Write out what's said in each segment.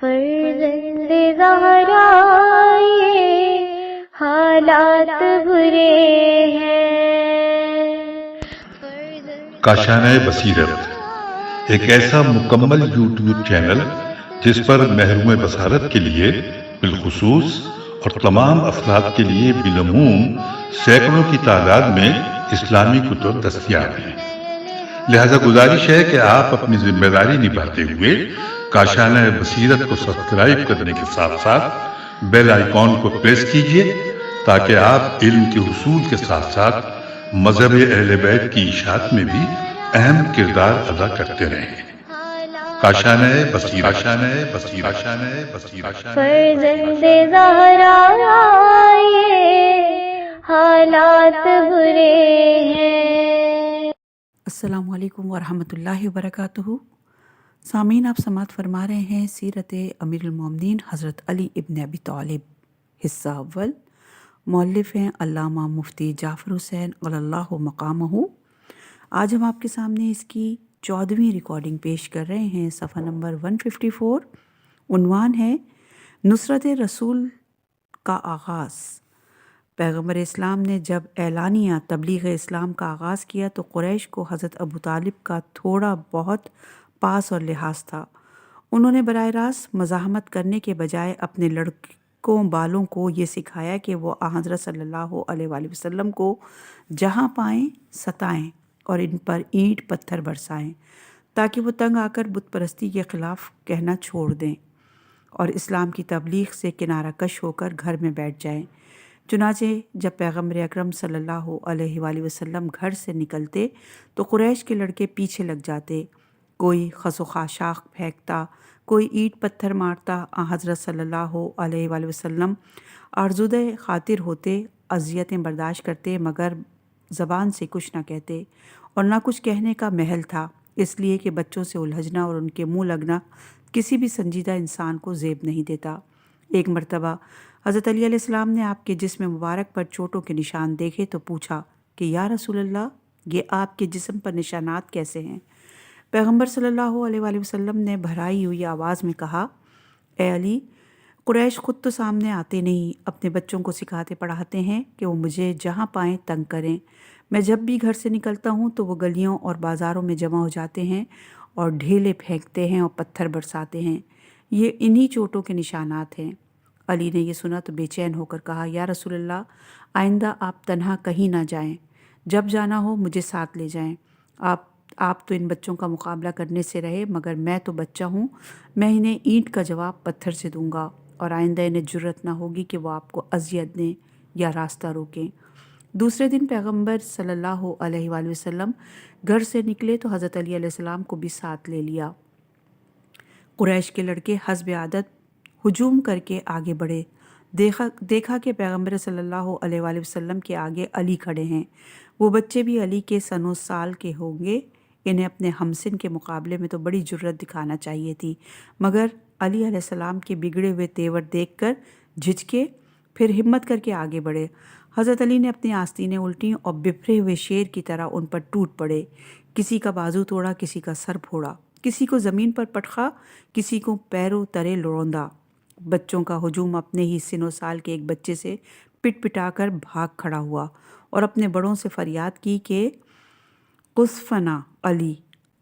فرزند زہرا یہ حالات برے ہیں۔ کاشانۂ بصیرت ایک ایسا مکمل یوٹیوب چینل جس پر محروم بصارت کے لیے بالخصوص اور تمام افراد کے لیے بالعموم سینکڑوں کی تعداد میں اسلامی کتب دستیاب ہیں۔ لہذا گزارش ہے کہ آپ اپنی ذمہ داری نبھاتے ہوئے کاشانۂ بصیرت کو سبسکرائب کرنے کے ساتھ ساتھ بیل آئیکن کو پریس کیجیے تاکہ آپ علم کے حصول کے ساتھ ساتھ مذہب اہل بیت کی اشاعت میں بھی اہم کردار ادا کرتے رہیں۔ کاشانۂ بصیرت، کاشانۂ بصیرت، کاشانۂ بصیرت۔ فرزند زہرا یہ حالات برے ہیں۔ السلام علیکم ورحمۃ اللہ وبرکاتہ۔ سامعین، آپ سماعت فرما رہے ہیں سیرت امیر المومنین حضرت علی ابن ابی طالب، حصہ اول۔ مؤلف ہیں علامہ مفتی جعفر حسین علی اللہ مقامہ۔ آج ہم آپ کے سامنے اس کی 14ویں ریکارڈنگ پیش کر رہے ہیں، صفحہ نمبر 154۔ عنوان ہے نصرت رسول کا آغاز۔ پیغمبر اسلام نے جب اعلانیہ تبلیغ اسلام کا آغاز کیا تو قریش کو حضرت ابو طالب کا تھوڑا بہت پاس اور لحاظ تھا۔ انہوں نے براہ راست مزاحمت کرنے کے بجائے اپنے لڑکوں بالوں کو یہ سکھایا کہ وہ حضرت صلی اللہ علیہ وآلہ وسلم کو جہاں پائیں ستائیں اور ان پر اینٹ پتھر برسائیں تاکہ وہ تنگ آ کر بت پرستی کے خلاف کہنا چھوڑ دیں اور اسلام کی تبلیغ سے کنارہ کش ہو کر گھر میں بیٹھ جائیں۔ چنانچہ جب پیغمبر اکرم صلی اللہ علیہ وآلہ وسلم گھر سے نکلتے تو قریش کے لڑکے پیچھے لگ جاتے، کوئی خس و خاشاک پھینکتا، کوئی اینٹ پتھر مارتا۔ حضرت صلی اللہ علیہ وآلہ وسلم آرزودہ خاطر ہوتے، اذیتیں برداشت کرتے، مگر زبان سے کچھ نہ کہتے اور نہ کچھ کہنے کا محل تھا، اس لیے کہ بچوں سے الجھنا اور ان کے منہ لگنا کسی بھی سنجیدہ انسان کو زیب نہیں دیتا۔ ایک مرتبہ حضرت علی علیہ السلام نے آپ کے جسم مبارک پر چوٹوں کے نشان دیکھے تو پوچھا کہ یا رسول اللہ، یہ آپ کے جسم پر نشانات کیسے ہیں؟ پیغمبر صلی اللہ علیہ وآلہ وسلم نے بھرائی ہوئی آواز میں کہا، اے علی، قریش خود تو سامنے آتے نہیں، اپنے بچوں کو سکھاتے پڑھاتے ہیں کہ وہ مجھے جہاں پائیں تنگ کریں۔ میں جب بھی گھر سے نکلتا ہوں تو وہ گلیوں اور بازاروں میں جمع ہو جاتے ہیں اور ڈھیلے پھینکتے ہیں اور پتھر برساتے ہیں، یہ انہی چوٹوں کے نشانات ہیں۔ علی نے یہ سنا تو بے چین ہو کر کہا، یا رسول اللہ، آئندہ آپ تنہا کہیں نہ جائیں، جب جانا ہو مجھے ساتھ لے جائیں۔ آپ تو ان بچوں کا مقابلہ کرنے سے رہے، مگر میں تو بچہ ہوں، میں انہیں اینٹ کا جواب پتھر سے دوں گا اور آئندہ انہیں جرأت نہ ہوگی کہ وہ آپ کو اذیت دیں یا راستہ روکیں۔ دوسرے دن پیغمبر صلی اللہ علیہ وآلہ وسلم گھر سے نکلے تو حضرت علی علیہ السلام کو بھی ساتھ لے لیا۔ قریش کے لڑکے حسب عادت ہجوم کر کے آگے بڑھے۔ دیکھا کہ پیغمبر صلی اللہ علیہ وآلہ وسلم کے آگے علی کھڑے ہیں۔ وہ بچے بھی علی کے سن و سال کے ہوں گے، انہیں اپنے ہمسن کے مقابلے میں تو بڑی جرأت دکھانا چاہیے تھی، مگر علی علیہ السلام کے بگڑے ہوئے تیور دیکھ کر جھجکے، پھر ہمت کر کے آگے بڑھے۔ حضرت علی نے اپنی آستینیں الٹیں اور بپھرے ہوئے شیر کی طرح ان پر ٹوٹ پڑے، کسی کا بازو توڑا، کسی کا سر پھوڑا، کسی کو زمین پر پٹخا، کسی کو پیروں تلے لڑوندا۔ بچوں کا ہجوم اپنے ہی سن و سال کے ایک بچے سے پٹ پٹا کر بھاگ کھڑا ہوا اور اپنے بڑوں سے فریاد کی کہ قصفنا علی،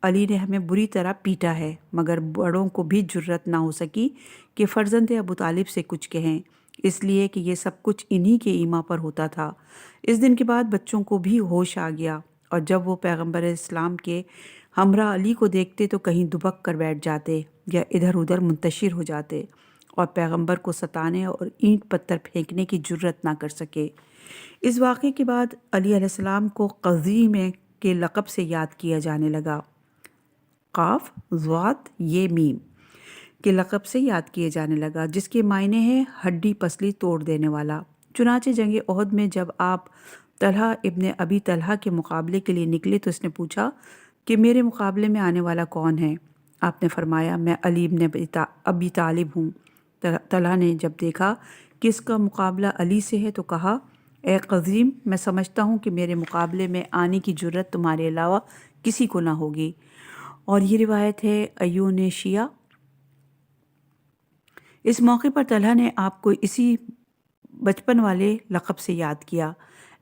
علی نے ہمیں بری طرح پیٹا ہے، مگر بڑوں کو بھی جرأت نہ ہو سکی کہ فرزند ابو طالب سے کچھ کہیں، اس لیے کہ یہ سب کچھ انہی کے ایما پر ہوتا تھا۔ اس دن کے بعد بچوں کو بھی ہوش آ گیا اور جب وہ پیغمبر اسلام کے ہمراہ علی کو دیکھتے تو کہیں دبک کر بیٹھ جاتے یا ادھر ادھر منتشر ہو جاتے اور پیغمبر کو ستانے اور اینٹ پتھر پھینکنے کی جرأت نہ کر سکے۔ اس واقعے کے بعد علی علیہ السلام کو قزیم کے لقب سے یاد کیا جانے لگا، قاف ضاد یہ میم کے لقب سے یاد کیے جانے لگا، جس کے معنی ہے ہڈی پسلی توڑ دینے والا۔ چنانچہ جنگ احد میں جب آپ طلحہ ابن ابی طلحہ کے مقابلے کے لیے نکلے تو اس نے پوچھا کہ میرے مقابلے میں آنے والا کون ہے؟ آپ نے فرمایا، میں علی ابن ابی طالب ہوں۔ طلحہ نے جب دیکھا کہ اس کا مقابلہ علی سے ہے تو کہا، اے قزیم، میں سمجھتا ہوں کہ میرے مقابلے میں آنے کی جرأت تمہارے علاوہ کسی کو نہ ہوگی۔ اور یہ روایت ہے ایون شیعہ اس موقع پر طلحہ نے آپ کو اسی بچپن والے لقب سے یاد کیا۔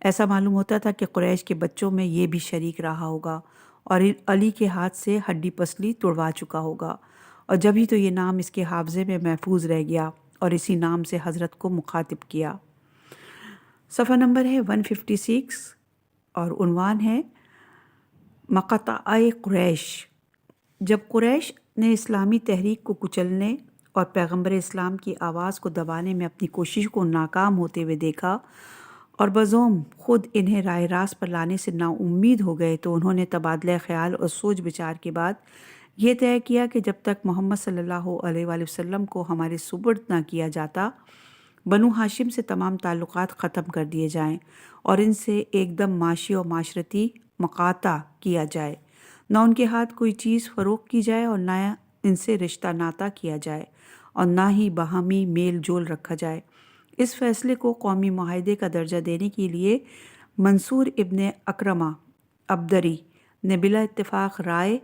ایسا معلوم ہوتا تھا کہ قریش کے بچوں میں یہ بھی شریک رہا ہوگا اور علی کے ہاتھ سے ہڈی پسلی توڑوا چکا ہوگا، اور جبھی تو یہ نام اس کے حافظے میں محفوظ رہ گیا اور اسی نام سے حضرت کو مخاطب کیا۔ صفحہ نمبر ہے 156 اور عنوان ہے مقطع قریش۔ جب قریش نے اسلامی تحریک کو کچلنے اور پیغمبر اسلام کی آواز کو دبانے میں اپنی کوشش کو ناکام ہوتے ہوئے دیکھا اور بزوم خود انہیں راہ راست پر لانے سے نا امید ہو گئے، تو انہوں نے تبادلہ خیال اور سوچ بچار کے بعد یہ طے کیا کہ جب تک محمد صلی اللہ علیہ وآلہ وسلم کو ہمارے سپرد نہ کیا جاتا، بنو ہاشم سے تمام تعلقات ختم کر دیے جائیں اور ان سے ایک دم معاشی اور معاشرتی مقاطع کیا جائے، نہ ان کے ہاتھ کوئی چیز فروخت کی جائے اور نہ ان سے رشتہ ناتا کیا جائے اور نہ ہی باہمی میل جول رکھا جائے۔ اس فیصلے کو قومی معاہدے کا درجہ دینے کے لیے منصور ابن اکرمہ ابدری نے بلا اتفاق رائے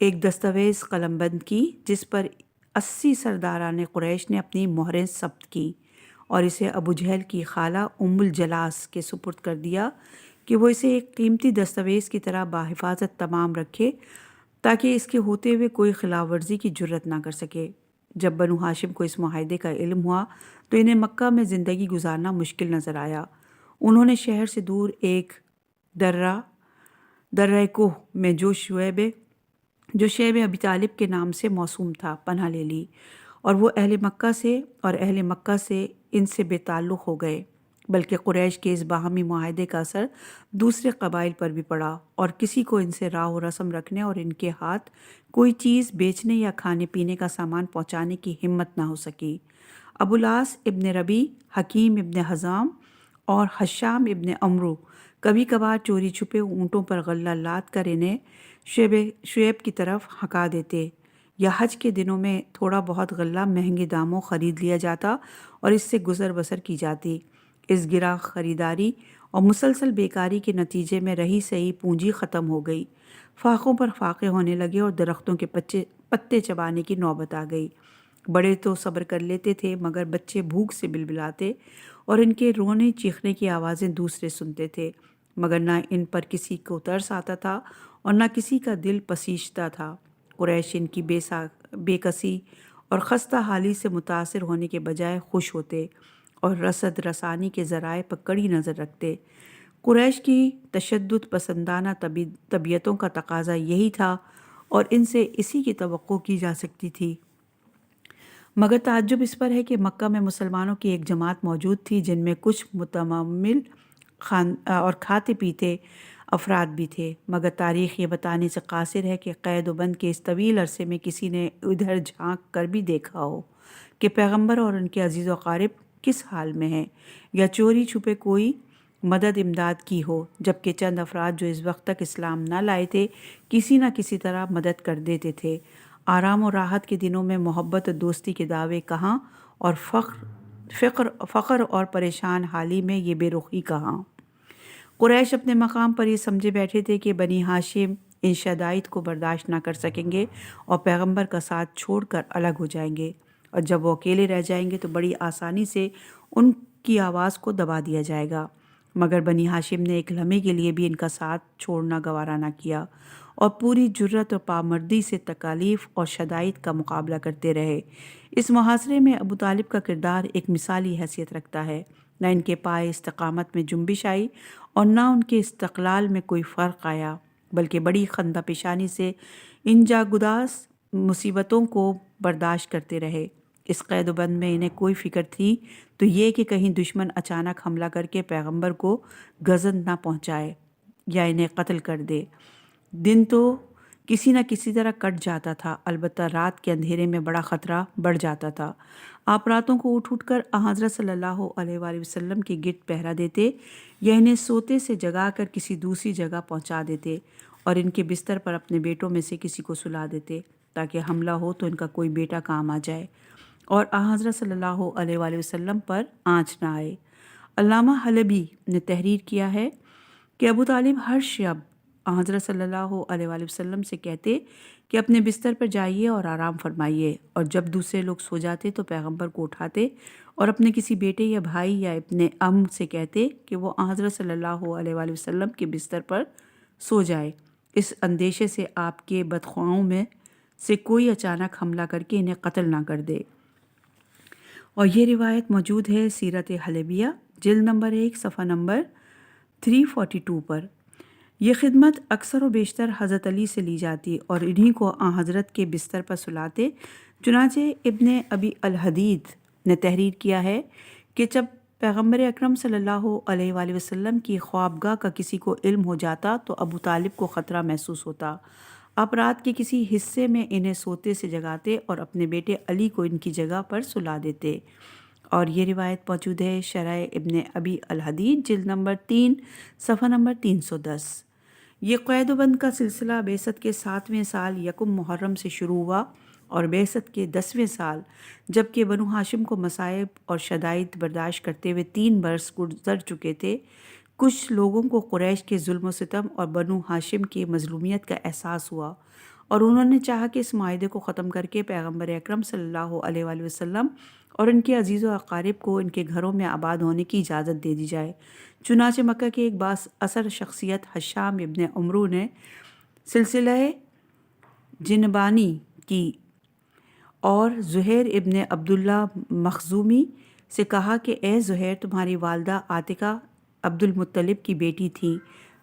ایک دستاویز قلم بند کی، جس پر 80 سرداران قریش نے اپنی مہریں ثبت کی اور اسے ابو جہل کی خالہ ام الجلاس کے سپرد کر دیا کہ وہ اسے ایک قیمتی دستاویز کی طرح باحفاظت تمام رکھے تاکہ اس کے ہوتے ہوئے کوئی خلاف ورزی کی جرت نہ کر سکے۔ جب بنو ہاشم کو اس معاہدے کا علم ہوا تو انہیں مکہ میں زندگی گزارنا مشکل نظر آیا۔ انہوں نے شہر سے دور ایک درہ کوہ میں جو شیب ابی طالب کے نام سے موسوم تھا پناہ لے لی، اور وہ اہل مکہ سے ان سے بے تعلق ہو گئے، بلکہ قریش کے اس باہمی معاہدے کا اثر دوسرے قبائل پر بھی پڑا اور کسی کو ان سے راہ و رسم رکھنے اور ان کے ہاتھ کوئی چیز بیچنے یا کھانے پینے کا سامان پہنچانے کی ہمت نہ ہو سکی۔ ابو العاص ابن ربیع، حکیم ابن حزام اور حشام ابن عمرو کبھی کبھار چوری چھپے اونٹوں پر غلہ لاد کر انہیں شعیب کی طرف ہکا دیتے، یا حج کے دنوں میں تھوڑا بہت غلہ مہنگے داموں خرید لیا جاتا اور اس سے گزر بسر کی جاتی۔ اس گراں خریداری اور مسلسل بیکاری کے نتیجے میں رہی سہی پونجی ختم ہو گئی، فاقوں پر فاقے ہونے لگے اور درختوں کے پتے چبانے کی نوبت آ گئی۔ بڑے تو صبر کر لیتے تھے، مگر بچے بھوک سے بلبلاتے اور ان کے رونے چیخنے کی آوازیں دوسرے سنتے تھے، مگر نہ ان پر کسی کو ترس آتا تھا اور نہ کسی کا دل پسیجتا تھا۔ قریش ان کی بے کسی اور خستہ حالی سے متاثر ہونے کے بجائے خوش ہوتے اور رسد رسانی کے ذرائع پر کڑی نظر رکھتے۔ قریش کی تشدد پسندانہ طبیعتوں کا تقاضا یہی تھا اور ان سے اسی کی توقع کی جا سکتی تھی، مگر تعجب اس پر ہے کہ مکہ میں مسلمانوں کی ایک جماعت موجود تھی جن میں کچھ متمول اور کھاتے پیتے افراد بھی تھے، مگر تاریخ یہ بتانے سے قاصر ہے کہ قید و بند کے اس طویل عرصے میں کسی نے ادھر جھانک کر بھی دیکھا ہو کہ پیغمبر اور ان کے عزیز و اقارب کس حال میں ہیں، یا چوری چھپے کوئی مدد امداد کی ہو، جبکہ چند افراد جو اس وقت تک اسلام نہ لائے تھے کسی نہ کسی طرح مدد کر دیتے تھے۔ آرام و راحت کے دنوں میں محبت و دوستی کے دعوے کہاں، اور فقر اور پریشان حالی میں یہ بے رخی کہاں۔ قریش اپنے مقام پر یہ سمجھے بیٹھے تھے کہ بنی ہاشم ان شدائد کو برداشت نہ کر سکیں گے اور پیغمبر کا ساتھ چھوڑ کر الگ ہو جائیں گے، اور جب وہ اکیلے رہ جائیں گے تو بڑی آسانی سے ان کی آواز کو دبا دیا جائے گا۔ مگر بنی ہاشم نے ایک لمحے کے لیے بھی ان کا ساتھ چھوڑنا گوارا نہ کیا اور پوری جرت اور پامردی سے تکالیف اور شدائد کا مقابلہ کرتے رہے۔ اس محاصرے میں ابو طالب کا کردار ایک مثالی حیثیت رکھتا ہے۔ نہ ان کے پائے استقامت میں جنبش آئی اور نہ ان کے استقلال میں کوئی فرق آیا، بلکہ بڑی خندہ پیشانی سے ان جاگداز مصیبتوں کو برداشت کرتے رہے۔ اس قید و بند میں انہیں کوئی فکر تھی تو یہ کہ کہیں دشمن اچانک حملہ کر کے پیغمبر کو گزند نہ پہنچائے یا انہیں قتل کر دے۔ دن تو کسی نہ کسی طرح کٹ جاتا تھا، البتہ رات کے اندھیرے میں بڑا خطرہ بڑھ جاتا تھا۔ آپ راتوں کو اٹھ کر حضرت صلی اللہ علیہ وآلہ وسلم کے گرد پہرا دیتے یا انہیں سوتے سے جگا کر کسی دوسری جگہ پہنچا دیتے اور ان کے بستر پر اپنے بیٹوں میں سے کسی کو سلا دیتے تاکہ حملہ ہو تو ان کا کوئی بیٹا کام آ جائے اور حضرت صلی اللہ علیہ وآلہ وسلم پر آنچ نہ آئے۔ علامہ حلبی نے تحریر کیا ہے کہ ابو طالب ہر شب حضرت صلی اللہ علیہ وآلہ وسلم سے کہتے کہ اپنے بستر پر جائیے اور آرام فرمائیے، اور جب دوسرے لوگ سو جاتے تو پیغمبر کو اٹھاتے اور اپنے کسی بیٹے یا بھائی یا اپنے ام سے کہتے کہ وہ حضرت صلی اللہ علیہ وآلہ وسلم کے بستر پر سو جائے، اس اندیشے سے آپ کے بدخواہوں میں سے کوئی اچانک حملہ کر کے انہیں قتل نہ کر دے۔ اور یہ روایت موجود ہے سیرت حلیبیہ جلد نمبر 1 صفحہ نمبر 342 پر۔ یہ خدمت اکثر و بیشتر حضرت علی سے لی جاتی اور انہی کو حضرت کے بستر پر سلاتے۔ چنانچہ ابن ابی الحدید نے تحریر کیا ہے کہ جب پیغمبر اکرم صلی اللہ علیہ وآلہ وسلم کی خوابگاہ کا کسی کو علم ہو جاتا تو ابو طالب کو خطرہ محسوس ہوتا، آپ رات کے کسی حصے میں انہیں سوتے سے جگاتے اور اپنے بیٹے علی کو ان کی جگہ پر سلا دیتے۔ اور یہ روایت موجود ہے شرح ابن ابی الحدید جلد نمبر 3 صفحہ نمبر 310۔ یہ قید و بند کا سلسلہ بعثت کے 7ویں سال یکم محرم سے شروع ہوا اور بعثت کے 10ویں سال جبکہ بنو ہاشم کو مصائب اور شدائد برداشت کرتے ہوئے 3 برس گزر چکے تھے، کچھ لوگوں کو قریش کے ظلم و ستم اور بنو ہاشم کی مظلومیت کا احساس ہوا اور انہوں نے چاہا کہ اس معاہدے کو ختم کر کے پیغمبر اکرم صلی اللہ علیہ وآلہ وسلم اور ان کے عزیز و اقارب کو ان کے گھروں میں آباد ہونے کی اجازت دے دی جائے۔ چنانچہ مکہ کے ایک باس اثر شخصیت حشام ابن عمرو نے سلسلہ جنبانی کی اور زہیر ابن عبداللہ مخزومی سے کہا کہ اے زہیر، تمہاری والدہ عاتقہ عبد المطلب کی بیٹی تھیں،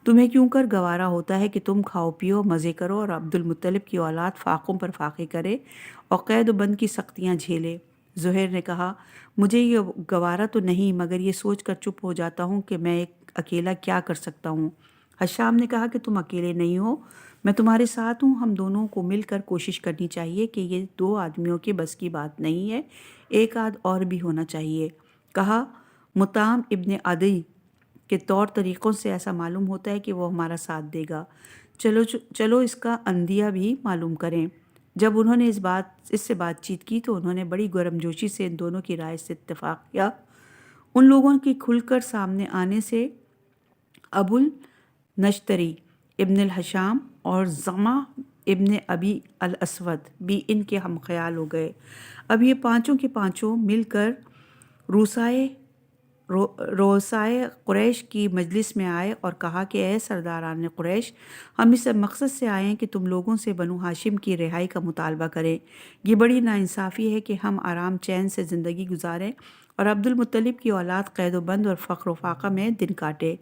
تمہیں کیوں کر گوارا ہوتا ہے کہ تم کھاؤ پیو مزے کرو اور عبد المطلب کی اولاد فاقوں پر فاقے کرے اور قید و بند کی سختیاں جھیلے؟ زہیر نے کہا مجھے یہ گوارا تو نہیں، مگر یہ سوچ کر چپ ہو جاتا ہوں کہ میں اکیلا کیا کر سکتا ہوں۔ حشام نے کہا کہ تم اکیلے نہیں ہو، میں تمہارے ساتھ ہوں، ہم دونوں کو مل کر کوشش کرنی چاہیے کہ یہ 2 آدمیوں کے بس کی بات نہیں ہے، ایک آدھ اور بھی ہونا چاہیے۔ کہا مطعم ابن عدی کے طور طریقوں سے ایسا معلوم ہوتا ہے کہ وہ ہمارا ساتھ دے گا، چلو اس کا اندیہ بھی معلوم کریں۔ جب انہوں نے اس سے بات چیت کی تو انہوں نے بڑی گرم جوشی سے ان دونوں کی رائے سے اتفاق کیا۔ ان لوگوں کے کھل کر سامنے آنے سے ابو النشتری ابن الحشام اور زمع ابن ابی الاسود بھی ان کے ہم خیال ہو گئے۔ اب یہ پانچوں کے پانچوں مل کر روسائے قریش کی مجلس میں آئے اور کہا کہ اے سرداران قریش، ہم اس مقصد سے آئے ہیں کہ تم لوگوں سے بنو ہاشم کی رہائی کا مطالبہ کریں۔ یہ بڑی ناانصافی ہے کہ ہم آرام چین سے زندگی گزاریں اور عبد المطلب کی اولاد قید و بند اور فقر و فاقہ میں دن کاٹے۔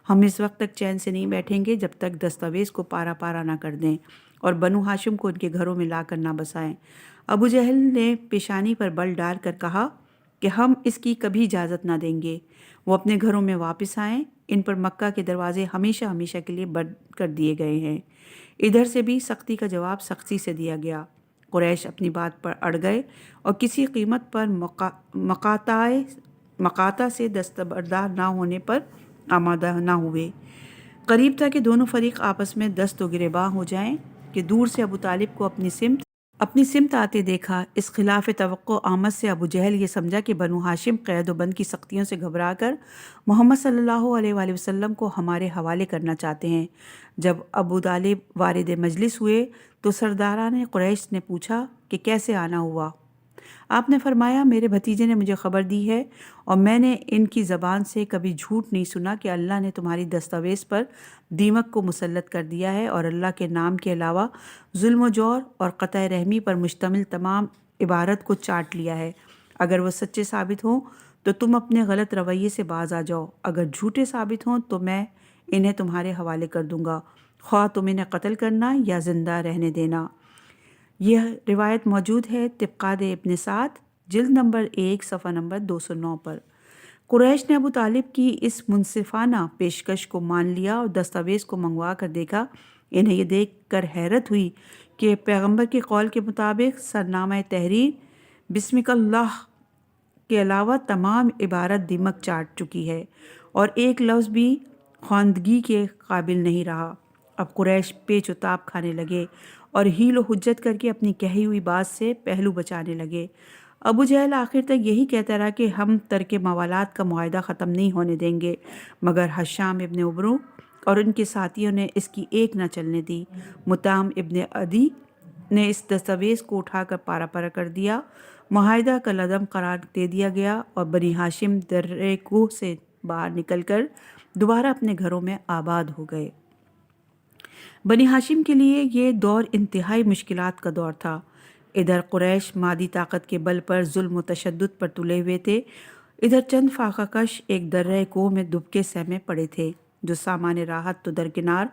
ہم اس وقت تک چین سے نہیں بیٹھیں گے جب تک دستاویز کو پارا پارا نہ کر دیں اور بنو ہاشم کو ان کے گھروں میں لا کر نہ بسائیں۔ ابو جہل نے پیشانی پر بل ڈال کر کہا کہ ہم اس کی کبھی اجازت نہ دیں گے، وہ اپنے گھروں میں واپس آئیں، ان پر مکہ کے دروازے ہمیشہ ہمیشہ کے لیے بند کر دیے گئے ہیں۔ ادھر سے بھی سختی کا جواب سختی سے دیا گیا۔ قریش اپنی بات پر اڑ گئے اور کسی قیمت پر مقاطع سے دستبردار نہ ہونے پر آمادہ نہ ہوئے۔ قریب تھا کہ دونوں فریق آپس میں دست و گریباں ہو جائیں کہ دور سے ابو طالب کو اپنی سمت آتے دیکھا۔ اس خلاف توقع آمد سے ابو جہل یہ سمجھا کہ بنو ہاشم قید و بند کی سختیوں سے گھبرا کر محمد صلی اللہ علیہ وآلہ وسلم کو ہمارے حوالے کرنا چاہتے ہیں۔ جب ابو طالب وارد مجلس ہوئے تو سرداران قریش نے پوچھا کہ کیسے آنا ہوا؟ آپ نے فرمایا میرے بھتیجے نے مجھے خبر دی ہے اور میں نے ان کی زبان سے کبھی جھوٹ نہیں سنا کہ اللہ نے تمہاری دستاویز پر دیمک کو مسلط کر دیا ہے اور اللہ کے نام کے علاوہ ظلم و جور اور قطع رحمی پر مشتمل تمام عبارت کو چاٹ لیا ہے۔ اگر وہ سچے ثابت ہوں تو تم اپنے غلط رویے سے باز آ جاؤ، اگر جھوٹے ثابت ہوں تو میں انہیں تمہارے حوالے کر دوں گا، خواہ تم انہیں قتل کرنا یا زندہ رہنے دینا۔ یہ روایت موجود ہے طبقات ابن سعد جلد نمبر 1 صفحہ نمبر 209 پر۔ قریش نے ابو طالب کی اس منصفانہ پیشکش کو مان لیا اور دستاویز کو منگوا کر دیکھا۔ انہیں یہ دیکھ کر حیرت ہوئی کہ پیغمبر کے قول کے مطابق سرنامہ تحریر بسمک اللہ کے علاوہ تمام عبارت دیمک چاٹ چکی ہے اور ایک لفظ بھی خواندگی کے قابل نہیں رہا۔ اب قریش پیچ و تاب کھانے لگے اور حیل و حجت کر کے اپنی کہی ہوئی بات سے پہلو بچانے لگے۔ ابو جہل آخر تک یہی کہتا رہا کہ ہم ترک موالات کا معاہدہ ختم نہیں ہونے دیں گے، مگر حشام ابن عمرو اور ان کے ساتھیوں نے اس کی ایک نہ چلنے دی۔ مطعم ابن عدی نے اس دستاویز کو اٹھا کر پارا پارا کر دیا، معاہدہ کالعدم قرار دے دیا گیا اور بنی ہاشم درے کوہ سے باہر نکل کر دوبارہ اپنے گھروں میں آباد ہو گئے۔ بنی ہاشم کے لیے یہ دور انتہائی مشکلات کا دور تھا۔ ادھر قریش مادی طاقت کے بل پر ظلم و تشدد پر تلے ہوئے تھے، ادھر چند فاقہ کش ایک درہ کوہ میں دبکے سہمے پڑے تھے جو سامان راحت تو درکنار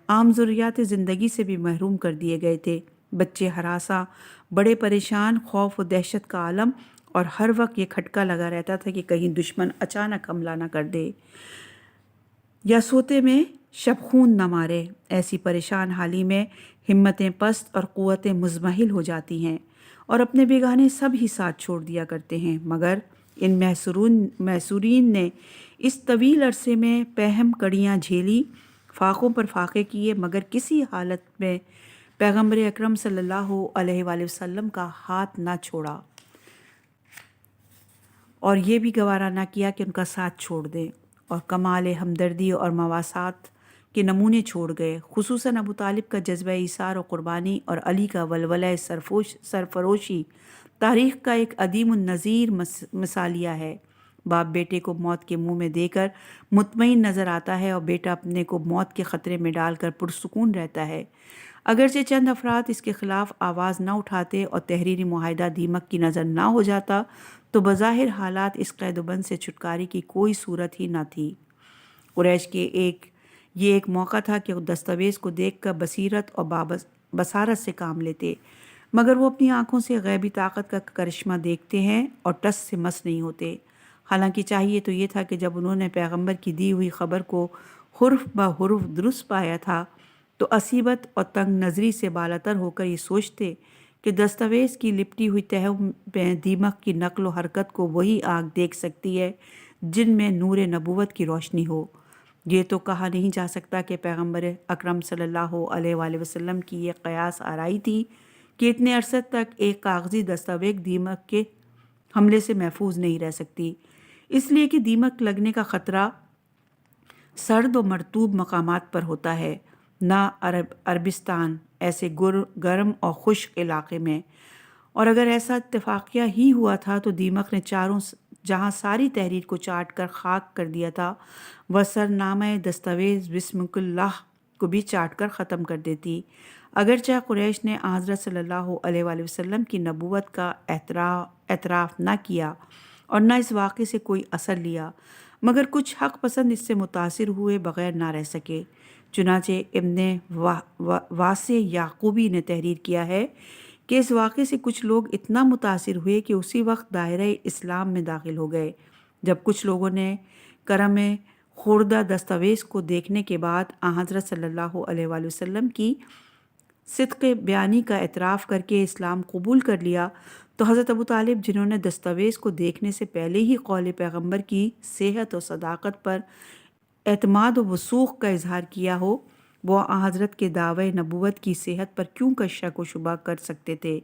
عام ضروریات زندگی سے بھی محروم کر دیے گئے تھے۔ بچے ہراساں، بڑے پریشان، خوف و دہشت کا عالم، اور ہر وقت یہ کھٹکا لگا رہتا تھا کہ کہیں دشمن اچانک حملہ نہ کر دے یا سوتے میں شب خون نہ مارے۔ ایسی پریشان حالی میں ہمتیں پست اور قوتیں مزمحل ہو جاتی ہیں اور اپنے بیگانے سب ہی ساتھ چھوڑ دیا کرتے ہیں، مگر ان محصورین نے اس طویل عرصے میں پہم کڑیاں جھیلی، فاقوں پر فاقے کیے، مگر کسی حالت میں پیغمبر اکرم صلی اللہ علیہ وآلہ وسلم کا ہاتھ نہ چھوڑا اور یہ بھی گوارا نہ کیا کہ ان کا ساتھ چھوڑ دیں، اور کمال ہمدردی اور مواسات کے نمونے چھوڑ گئے۔ خصوصاً ابو طالب کا جذبہ ایثار و قربانی اور علی کا ولولہ سرفروشی تاریخ کا ایک عدیم النظیر مثالیہ ہے۔ باپ بیٹے کو موت کے منہ میں دے کر مطمئن نظر آتا ہے اور بیٹا اپنے کو موت کے خطرے میں ڈال کر پرسکون رہتا ہے۔ اگرچہ چند افراد اس کے خلاف آواز نہ اٹھاتے اور تحریری معاہدہ دیمک کی نظر نہ ہو جاتا تو بظاہر حالات اس قید و بند سے چھٹکارے کی کوئی صورت ہی نہ تھی۔ قریش کے یہ ایک موقع تھا کہ وہ دستاویز کو دیکھ کر بصیرت اور بصارت سے کام لیتے، مگر وہ اپنی آنکھوں سے غیبی طاقت کا کرشمہ دیکھتے ہیں اور ٹس سے مس نہیں ہوتے۔ حالانکہ چاہیے تو یہ تھا کہ جب انہوں نے پیغمبر کی دی ہوئی خبر کو حرف بہ حرف درست پایا تھا تو عصیبت اور تنگ نظری سے بالاتر ہو کر یہ سوچتے کہ دستاویز کی لپٹی ہوئی تہوں میں دیمک کی نقل و حرکت کو وہی آنکھ دیکھ سکتی ہے جن میں نور نبوت کی روشنی ہو۔ یہ تو کہا نہیں جا سکتا کہ پیغمبر اکرم صلی اللہ علیہ وآلہ وسلم کی یہ قیاس آرائی تھی کہ اتنے عرصے تک ایک کاغذی دستاویز دیمک کے حملے سے محفوظ نہیں رہ سکتی، اس لیے کہ دیمک لگنے کا خطرہ سرد و مرطوب مقامات پر ہوتا ہے، نہ عربستان ایسے گرم اور خشک علاقے میں، اور اگر ایسا اتفاقیہ ہی ہوا تھا تو دیمک نے چاروں جہاں ساری تحریر کو چاٹ کر خاک کر دیا تھا، وہ سرنامہ دستاویز بسم اللہ کو بھی چاٹ کر ختم کر دیتی۔ اگرچہ قریش نے حضرت صلی اللہ علیہ وآلہ وسلم کی نبوت کا اعتراف نہ کیا اور نہ اس واقعے سے کوئی اثر لیا، مگر کچھ حق پسند اس سے متاثر ہوئے بغیر نہ رہ سکے۔ چنانچہ ابن واسع یعقوبی نے تحریر کیا ہے کہ اس واقعے سے کچھ لوگ اتنا متاثر ہوئے کہ اسی وقت دائرہ اسلام میں داخل ہو گئے۔ جب کچھ لوگوں نے کرم خوردہ دستاویز کو دیکھنے کے بعد حضرت صلی اللہ علیہ وآلہ وسلم کی صدق بیانی کا اعتراف کر کے اسلام قبول کر لیا تو حضرت ابو طالب، جنہوں نے دستاویز کو دیکھنے سے پہلے ہی قول پیغمبر کی صحت و صداقت پر اعتماد و وثوق کا اظہار کیا ہو، وہ حضرت کے دعوی نبوت کی صحت پر کیوں کا شک و شبہ کر سکتے تھے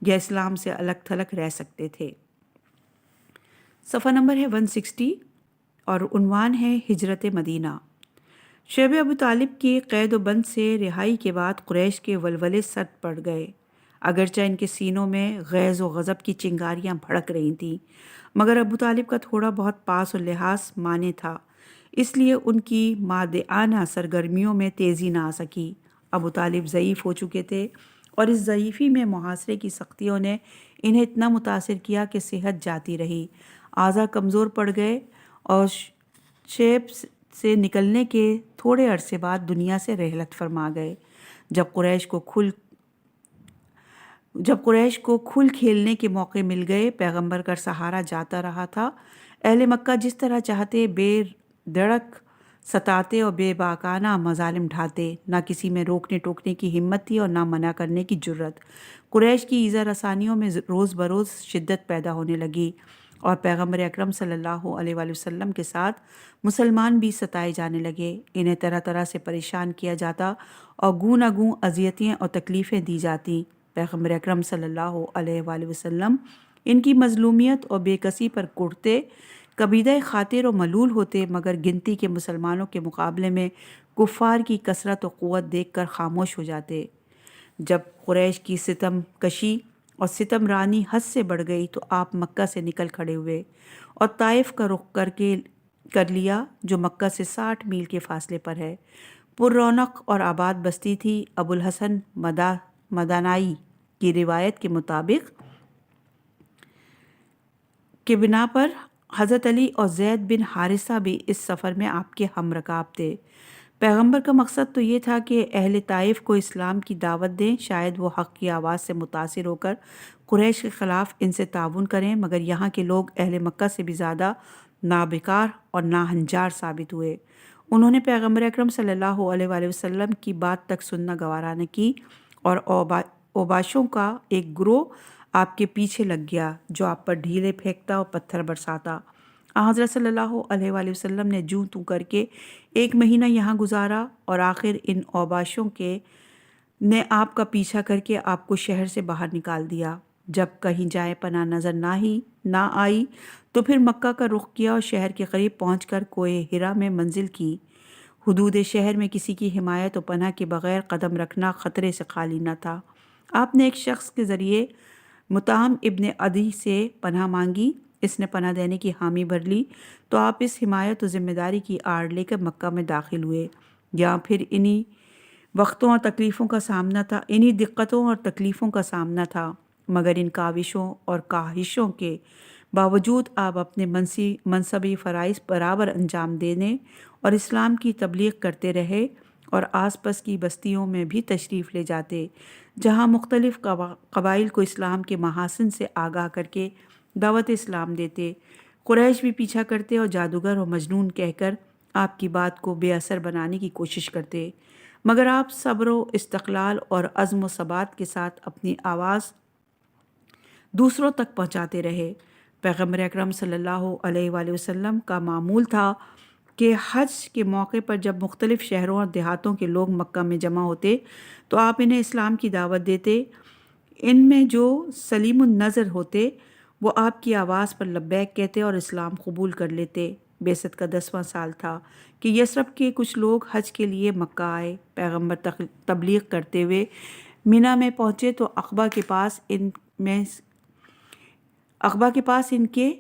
یا اسلام سے الگ تھلگ رہ سکتے تھے۔ صفحہ نمبر ہے 160 اور عنوان ہے ہجرت مدینہ۔ شعب ابو طالب کے قید و بند سے رہائی کے بعد قریش کے ولولے سرد پڑ گئے۔ اگرچہ ان کے سینوں میں غیظ و غضب کی چنگاریاں بھڑک رہی تھیں، مگر ابو طالب کا تھوڑا بہت پاس و لحاظ مانے تھا، اس لیے ان کی مادیانہ سرگرمیوں میں تیزی نہ آ سکی۔ ابو طالب ضعیف ہو چکے تھے اور اس ضعیفی میں محاصرے کی سختیوں نے انہیں اتنا متاثر کیا کہ صحت جاتی رہی، اعضاء کمزور پڑ گئے اور شیب سے نکلنے کے تھوڑے عرصے بعد دنیا سے رحلت فرما گئے۔ جب قریش کو کھل کھیلنے کے موقع مل گئے، پیغمبر کا سہارا جاتا رہا تھا۔ اہل مکہ جس طرح چاہتے بے دڑک ستاتے اور بے باکانہ مظالم ڈھاتے، نہ کسی میں روکنے ٹوکنے کی ہمت تھی اور نہ منع کرنے کی جرت۔ قریش کی ایذا رسانیوں میں روز بروز شدت پیدا ہونے لگی اور پیغمبر اکرم صلی اللہ علیہ وآلہ وسلم کے ساتھ مسلمان بھی ستائے جانے لگے۔ انہیں طرح طرح سے پریشان کیا جاتا اور گوں گوں اذیتیں اور تکلیفیں دی جاتی۔ پیغمبر اکرم صلی اللہ علیہ وآلہ وسلم ان کی مظلومیت اور بے کسی پر کڑتے، کبیدہ خاطر و ملول ہوتے، مگر گنتی کے مسلمانوں کے مقابلے میں کفار کی کثرت و قوت دیکھ کر خاموش ہو جاتے۔ جب قریش کی ستم کشی اور ستم رانی حد سے بڑھ گئی تو آپ مکہ سے نکل کھڑے ہوئے اور طائف کا رخ کر لیا جو مکہ سے 60 میل کے فاصلے پر ہے۔ پر رونق اور آباد بستی تھی۔ ابو الحسن مدانائی کی روایت کے مطابق کے بنا پر حضرت علی اور زید بن حارثہ بھی اس سفر میں آپ کے ہم رکاب تھے۔ پیغمبر کا مقصد تو یہ تھا کہ اہل طائف کو اسلام کی دعوت دیں، شاید وہ حق کی آواز سے متاثر ہو کر قریش کے خلاف ان سے تعاون کریں، مگر یہاں کے لوگ اہل مکہ سے بھی زیادہ نابکار اور ناہنجار ثابت ہوئے۔ انہوں نے پیغمبر اکرم صلی اللہ علیہ وآلہ وسلم کی بات تک سننا گوارا نہ کی اور اوباشوں کا ایک گروہ آپ کے پیچھے لگ گیا جو آپ پر ڈھیلے پھینکتا اور پتھر برساتا۔ حضرت صلی اللہ علیہ وآلہ وسلم نے جوں توں کر کے 1 مہینہ یہاں گزارا اور آخر ان اوباشوں نے آپ کا پیچھا کر کے آپ کو شہر سے باہر نکال دیا۔ جب کہیں جائے پناہ نظر نہ آئی تو پھر مکہ کا رخ کیا اور شہر کے قریب پہنچ کر کوہ ہرا میں منزل کی۔ حدود شہر میں کسی کی حمایت و پناہ کے بغیر قدم رکھنا خطرے سے خالی نہ تھا۔ آپ نے ایک شخص کے ذریعے مطعم ابن عدی سے پناہ مانگی۔ اس نے پناہ دینے کی حامی بھر لی تو آپ اس حمایت و ذمہ داری کی آڑ لے کر مکہ میں داخل ہوئے۔ یہاں پھر انہی دقتوں اور تکلیفوں کا سامنا تھا، مگر ان کاوشوں اور کاہشوں کے باوجود آپ اپنے منصبی فرائض برابر انجام دینے اور اسلام کی تبلیغ کرتے رہے اور آس پاس کی بستیوں میں بھی تشریف لے جاتے، جہاں مختلف قبائل کو اسلام کے محاسن سے آگاہ کر کے دعوت اسلام دیتے۔ قریش بھی پیچھا کرتے اور جادوگر اور مجنون کہہ کر آپ کی بات کو بے اثر بنانے کی کوشش کرتے، مگر آپ صبر و استقلال اور عزم و ثبات کے ساتھ اپنی آواز دوسروں تک پہنچاتے رہے۔ پیغمبر اکرم صلی اللہ علیہ وآلہ وسلم کا معمول تھا کہ حج کے موقع پر جب مختلف شہروں اور دیہاتوں کے لوگ مکہ میں جمع ہوتے تو آپ انہیں اسلام کی دعوت دیتے۔ ان میں جو سلیم النظر ہوتے وہ آپ کی آواز پر لبیک کہتے اور اسلام قبول کر لیتے۔ بعثت کا 10واں سال تھا کہ یثرب کے کچھ لوگ حج کے لیے مکہ آئے۔ پیغمبر تبلیغ کرتے ہوئے مینا میں پہنچے تو عقبہ کے پاس ان کے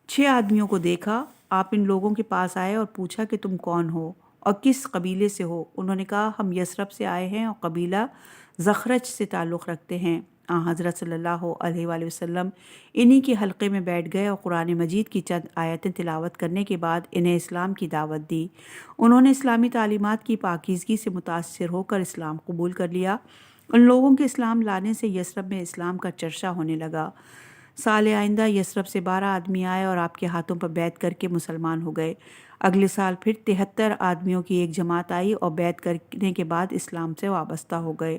6 آدمیوں کو دیکھا۔ آپ ان لوگوں کے پاس آئے اور پوچھا کہ تم کون ہو اور کس قبیلے سے ہو؟ انہوں نے کہا ہم یثرب سے آئے ہیں اور قبیلہ زخرج سے تعلق رکھتے ہیں۔ حضرت صلی اللہ علیہ وآلہ وسلم انہی کے حلقے میں بیٹھ گئے اور قرآن مجید کی چند آیتیں تلاوت کرنے کے بعد انہیں اسلام کی دعوت دی۔ انہوں نے اسلامی تعلیمات کی پاکیزگی سے متاثر ہو کر اسلام قبول کر لیا۔ ان لوگوں کے اسلام لانے سے یثرب میں اسلام کا چرچا ہونے لگا۔ سال آئندہ یثرب سے 12 آدمی آئے اور آپ کے ہاتھوں پر بیعت کر کے مسلمان ہو گئے۔ اگلے سال پھر 73 آدمیوں کی ایک جماعت آئی اور بیعت کرنے کے بعد اسلام سے وابستہ ہو گئے۔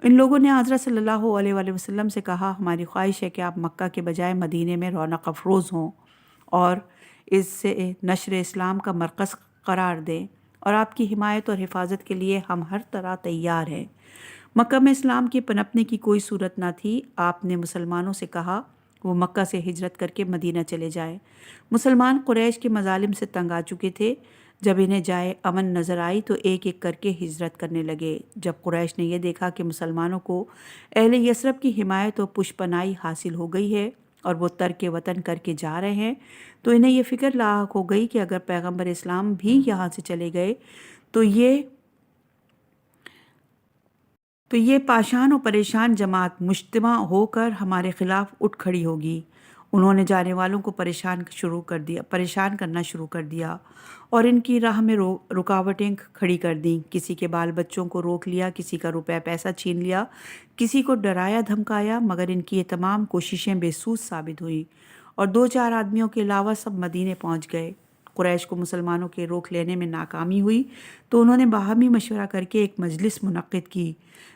ان لوگوں نے حضرت صلی اللہ علیہ وآلہ وسلم سے کہا ہماری خواہش ہے کہ آپ مکہ کے بجائے مدینے میں رونق افروز ہوں اور اس سے نشر اسلام کا مرکز قرار دیں، اور آپ کی حمایت اور حفاظت کے لیے ہم ہر طرح تیار ہیں۔ مکہ میں اسلام کے پنپنے کی کوئی صورت نہ تھی۔ آپ نے مسلمانوں سے کہا وہ مکہ سے ہجرت کر کے مدینہ چلے جائیں۔ مسلمان قریش کے مظالم سے تنگ آ چکے تھے۔ جب انہیں جائے امن نظر آئی تو ایک ایک کر کے ہجرت کرنے لگے۔ جب قریش نے یہ دیکھا کہ مسلمانوں کو اہل یثرب کی حمایت و پشپنائی حاصل ہو گئی ہے اور وہ ترک وطن کر کے جا رہے ہیں تو انہیں یہ فکر لاحق ہو گئی کہ اگر پیغمبر اسلام بھی یہاں سے چلے گئے تو یہ پاشان و پریشان جماعت مجتمع ہو کر ہمارے خلاف اٹھ کھڑی ہوگی۔ انہوں نے جانے والوں کو پریشان کرنا شروع کر دیا اور ان کی راہ میں رکاوٹیں کھڑی کر دیں۔ کسی کے بال بچوں کو روک لیا، کسی کا روپے پیسہ چھین لیا، کسی کو ڈرایا دھمکایا، مگر ان کی یہ تمام کوششیں بے سود ثابت ہوئیں اور 2-4 آدمیوں کے علاوہ سب مدینے پہنچ گئے۔ قریش کو مسلمانوں کے روک لینے میں ناکامی ہوئی تو انہوں نے باہمی مشورہ کر کے ایک مجلس منعقد کی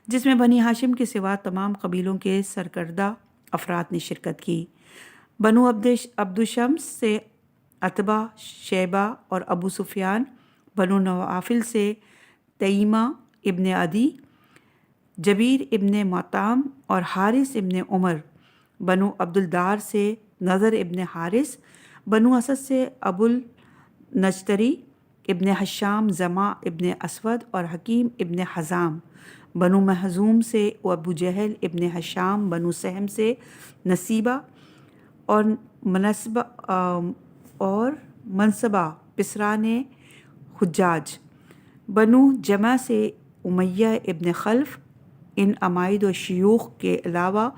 جس میں بنی ہاشم کے سوا تمام قبیلوں کے سرکردہ افراد نے شرکت کی۔ بنو عبدالشمس سے عتبہ، شیبہ اور ابو سفیان، بنو نوافل سے تیمہ ابن عدی، جبیر ابن مطعم اور حارث ابن عمر، بنو عبدالدار سے نضر ابن حارث، بنو اسد سے ابو النجتری ابن حشام زما ابن اسود اور حکیم ابن حزام بنو محزوم سے، و ابو جہل ابن حشام بنو سہم سے، نصیبہ اور منصبہ پسران حجاج، بنو جمع سے امیہ ابن خلف۔ ان عمائد و شیوخ کے علاوہ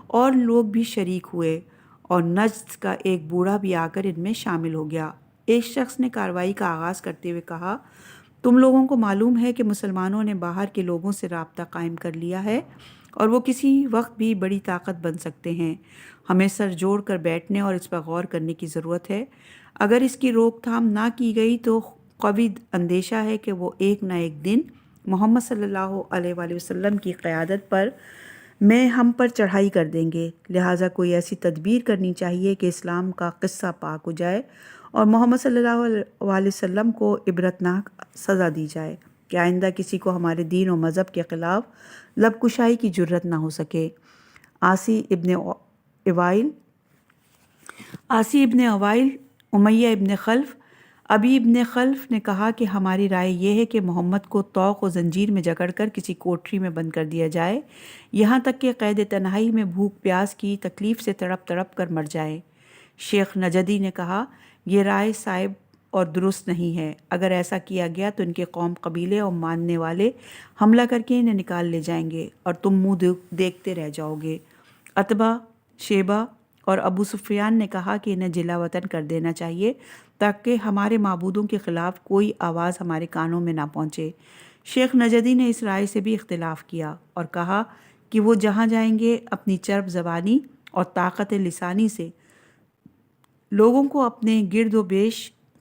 اور لوگ بھی شریک ہوئے اور نجد کا ایک بوڑھا بھی آ کر ان میں شامل ہو گیا۔ ایک شخص نے کارروائی کا آغاز کرتے ہوئے کہا، تم لوگوں کو معلوم ہے کہ مسلمانوں نے باہر کے لوگوں سے رابطہ قائم کر لیا ہے اور وہ کسی وقت بھی بڑی طاقت بن سکتے ہیں۔ ہمیں سر جوڑ کر بیٹھنے اور اس پر غور کرنے کی ضرورت ہے۔ اگر اس کی روک تھام نہ کی گئی تو قوی اندیشہ ہے کہ وہ ایک نہ ایک دن محمد صلی اللہ علیہ وآلہ وسلم کی قیادت میں ہم پر چڑھائی کر دیں گے، لہٰذا کوئی ایسی تدبیر کرنی چاہیے کہ اسلام کا قصہ پاک ہو جائے اور محمد صلی اللہ علیہ وسلم کو عبرتناک سزا دی جائے کہ آئندہ کسی کو ہمارے دین و مذہب کے خلاف لب کشائی کی جرت نہ ہو سکے۔ عاصی ابن اوائل، امیہ ابن خلف، ابی ابن خلف نے کہا کہ ہماری رائے یہ ہے کہ محمد کو طوق و زنجیر میں جکڑ کر کسی کوٹری میں بند کر دیا جائے، یہاں تک کہ قید تنہائی میں بھوک پیاس کی تکلیف سے تڑپ تڑپ کر مر جائے۔ شیخ نجدی نے کہا، یہ رائے صائب اور درست نہیں ہے۔ اگر ایسا کیا گیا تو ان کے قوم، قبیلے اور ماننے والے حملہ کر کے انہیں نکال لے جائیں گے اور تم منہ دیکھتے رہ جاؤ گے۔ عتبہ، شیبہ اور ابو سفیان نے کہا کہ انہیں جلا وطن کر دینا چاہیے تاکہ ہمارے معبودوں کے خلاف کوئی آواز ہمارے کانوں میں نہ پہنچے۔ شیخ نجدی نے اس رائے سے بھی اختلاف کیا اور کہا کہ وہ جہاں جائیں گے اپنی چرب زبانی اور طاقت لسانی سے لوگوں کو اپنے گرد و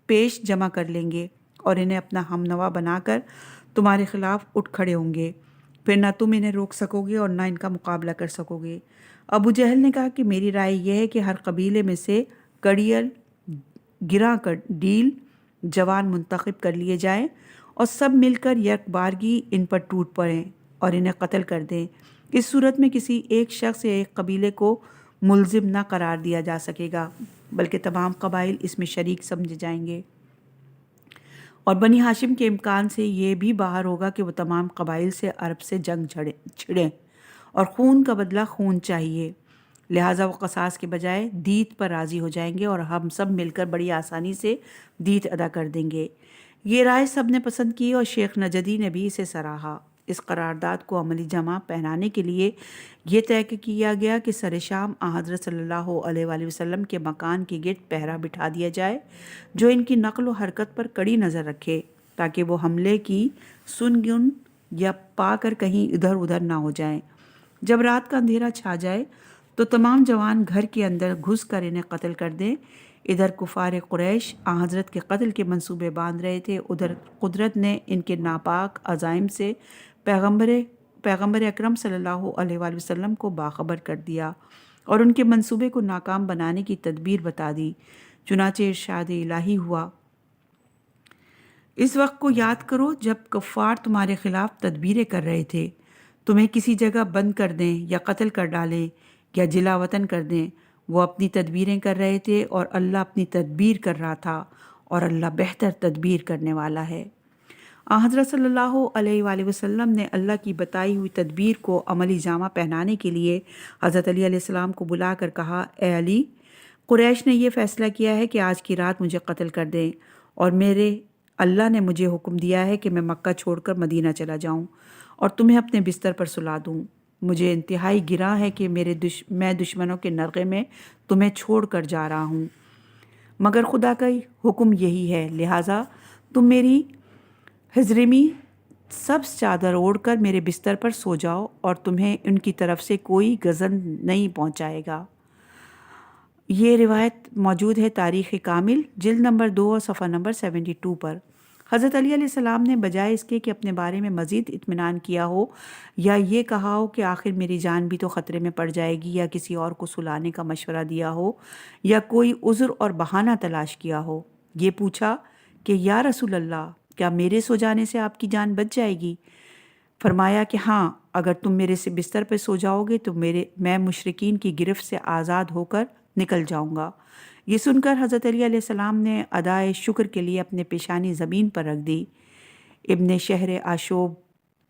پیش جمع کر لیں گے اور انہیں اپنا ہمنوا بنا کر تمہارے خلاف اٹھ کھڑے ہوں گے، پھر نہ تم انہیں روک سکو گے اور نہ ان کا مقابلہ کر سکو گے۔ ابو جہل نے کہا کہ میری رائے یہ ہے کہ ہر قبیلے میں سے کڑیل، گراں ڈیل جوان منتخب کر لیے جائیں اور سب مل کر یک بارگی ان پر ٹوٹ پڑیں اور انہیں قتل کر دیں۔ اس صورت میں کسی ایک شخص یا ایک قبیلے کو ملزم نہ قرار دیا جا سکے گا بلکہ تمام قبائل اس میں شریک سمجھے جائیں گے، اور بنی ہاشم کے امکان سے یہ بھی باہر ہوگا کہ وہ تمام قبائل سے عرب سے جنگ چھڑیں اور خون کا بدلہ خون چاہیے، لہٰذا وہ قصاص کے بجائے دیت پر راضی ہو جائیں گے اور ہم سب مل کر بڑی آسانی سے دیت ادا کر دیں گے۔ یہ رائے سب نے پسند کی اور شیخ نجدی نے بھی اسے سراہا۔ اس قرارداد کو عملی جمع پہنانے کے لیے یہ طے کیا گیا کہ سر شام حضرت صلی اللہ علیہ وآلہ وسلم کے مکان کے گرد پہرا بٹھا دیا جائے جو ان کی نقل و حرکت پر کڑی نظر رکھے تاکہ وہ حملے کی سن یا پا کر کہیں ادھر ادھر نہ ہو جائیں۔ جب رات کا اندھیرا چھا جائے تو تمام جوان گھر کے اندر گھس کر انہیں قتل کر دیں۔ ادھر کفار قریش حضرت کے قتل کے منصوبے باندھ رہے تھے، ادھر قدرت نے ان کے ناپاک عزائم سے پیغمبر اکرم صلی اللہ علیہ وآلہ وسلم کو باخبر کر دیا اور ان کے منصوبے کو ناکام بنانے کی تدبیر بتا دی۔ چنانچہ ارشاد الہی ہوا، اس وقت کو یاد کرو جب کفار تمہارے خلاف تدبیریں کر رہے تھے، تمہیں کسی جگہ بند کر دیں یا قتل کر ڈالیں یا جلا وطن کر دیں۔ وہ اپنی تدبیریں کر رہے تھے اور اللہ اپنی تدبیر کر رہا تھا، اور اللہ بہتر تدبیر کرنے والا ہے۔ حضرت صلی اللہ علیہ وآلہ وسلم نے اللہ کی بتائی ہوئی تدبیر کو عملی جامہ پہنانے کے لیے حضرت علی علیہ السلام کو بلا کر کہا، اے علی، قریش نے یہ فیصلہ کیا ہے کہ آج کی رات مجھے قتل کر دیں، اور میرے اللہ نے مجھے حکم دیا ہے کہ میں مکہ چھوڑ کر مدینہ چلا جاؤں اور تمہیں اپنے بستر پر سلا دوں۔ مجھے انتہائی گراں ہے کہ میں دشمنوں کے نرغے میں تمہیں چھوڑ کر جا رہا ہوں، مگر خدا کا حکم یہی ہے، لہٰذا تم میری حضرمی سبز چادر اوڑھ کر میرے بستر پر سو جاؤ اور تمہیں ان کی طرف سے کوئی غضن نہیں پہنچائے گا۔ یہ روایت موجود ہے تاریخ کامل جلد نمبر 2 اور صفحہ نمبر 72 پر۔ حضرت علی علیہ السلام نے بجائے اس کے کہ اپنے بارے میں مزید اطمینان کیا ہو یا یہ کہا ہو کہ آخر میری جان بھی تو خطرے میں پڑ جائے گی، یا کسی اور کو سلانے کا مشورہ دیا ہو یا کوئی عذر اور بہانہ تلاش کیا ہو، یہ پوچھا کہ یا رسول اللہ، کیا میرے سو جانے سے آپ کی جان بچ جائے گی؟ فرمایا کہ ہاں، اگر تم میرے سے بستر پہ سو جاؤ گے تو میں مشرکین کی گرفت سے آزاد ہو کر نکل جاؤں گا۔ یہ سن کر حضرت علی علیہ السلام نے ادائے شکر کے لیے اپنے پیشانی زمین پر رکھ دی۔ ابن شہر آشوب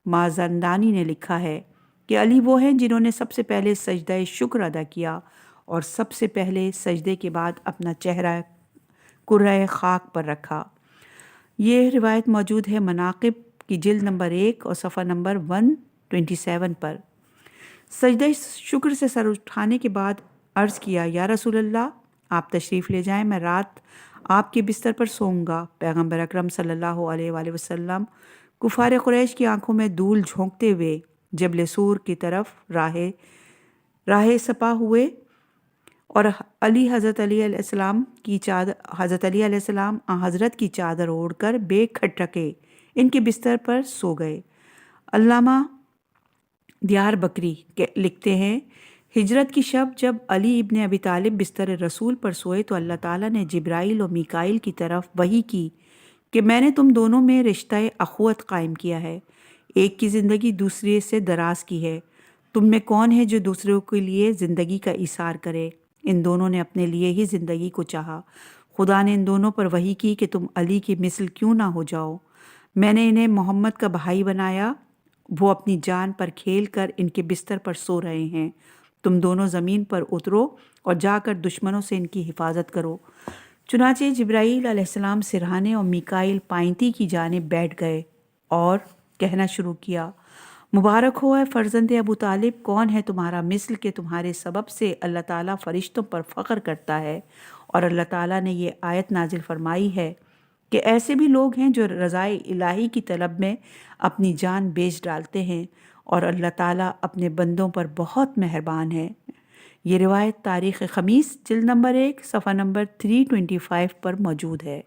مازندانی نے لکھا ہے کہ علی وہ ہیں جنہوں نے سب سے پہلے سجدہ شکر ادا کیا اور سب سے پہلے سجدے کے بعد اپنا چہرہ کرۂ خاک پر رکھا۔ یہ روایت موجود ہے مناقب کی جلد نمبر 1 اور صفحہ نمبر 127 پر۔ سجدہ شکر سے سر اٹھانے کے بعد عرض کیا، یا رسول اللہ، آپ تشریف لے جائیں، میں رات آپ کے بستر پر سوؤں گا۔ پیغمبر اکرم صلی اللہ علیہ وآلہ وسلم کفار قریش کی آنکھوں میں دھول جھونکتے ہوئے جبل سور کی طرف راہ سپا ہوئے اور حضرت علی علیہ السلام حضرت کی چادر اوڑھ کر بے کھٹکے ان کے بستر پر سو گئے۔ علامہ دیار بکری لکھتے ہیں، ہجرت کی شب جب علی ابن ابی طالب بستر رسول پر سوئے تو اللہ تعالیٰ نے جبرائیل اور میکائیل کی طرف وحی کی کہ میں نے تم دونوں میں رشتہ اخوت قائم کیا ہے، ایک کی زندگی دوسرے سے دراز کی ہے، تم میں کون ہے جو دوسروں کے لیے زندگی کا ایثار کرے؟ ان دونوں نے اپنے لیے ہی زندگی کو چاہا۔ خدا نے ان دونوں پر وحی کی کہ تم علی کی مثل کیوں نہ ہو جاؤ، میں نے انہیں محمد کا بھائی بنایا، وہ اپنی جان پر کھیل کر ان کے بستر پر سو رہے ہیں، تم دونوں زمین پر اترو اور جا کر دشمنوں سے ان کی حفاظت کرو۔ چنانچہ جبرائیل علیہ السلام سرہانے اور میکائیل پائنتی کی جانب بیٹھ گئے اور کہنا شروع کیا، مبارک ہو اے فرزند ابو طالب، کون ہے تمہارا مثل کہ تمہارے سبب سے اللہ تعالیٰ فرشتوں پر فخر کرتا ہے، اور اللہ تعالیٰ نے یہ آیت نازل فرمائی ہے کہ ایسے بھی لوگ ہیں جو رضائے الہی کی طلب میں اپنی جان بیچ ڈالتے ہیں، اور اللہ تعالیٰ اپنے بندوں پر بہت مہربان ہے۔ یہ روایت تاریخ خمیس جلد نمبر 1 صفحہ نمبر 325 پر موجود ہے۔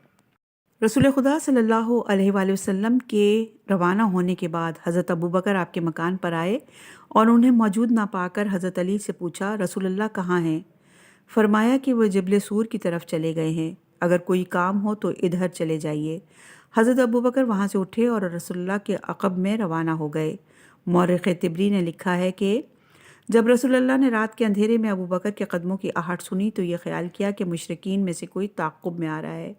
رسول خدا صلی اللہ علیہ وآلہ وسلم کے روانہ ہونے کے بعد حضرت ابوبکر آپ کے مکان پر آئے اور انہیں موجود نہ پا کر حضرت علی سے پوچھا، رسول اللہ کہاں ہیں؟ فرمایا کہ وہ جبل سور کی طرف چلے گئے ہیں، اگر کوئی کام ہو تو ادھر چلے جائیے۔ حضرت ابوبکر وہاں سے اٹھے اور رسول اللہ کے عقب میں روانہ ہو گئے۔ مورخ طبری نے لکھا ہے کہ جب رسول اللہ نے رات کے اندھیرے میں ابوبکر کے قدموں کی آہٹ سنی تو یہ خیال کیا کہ مشرکین میں سے کوئی تعاقب میں آ رہا ہے۔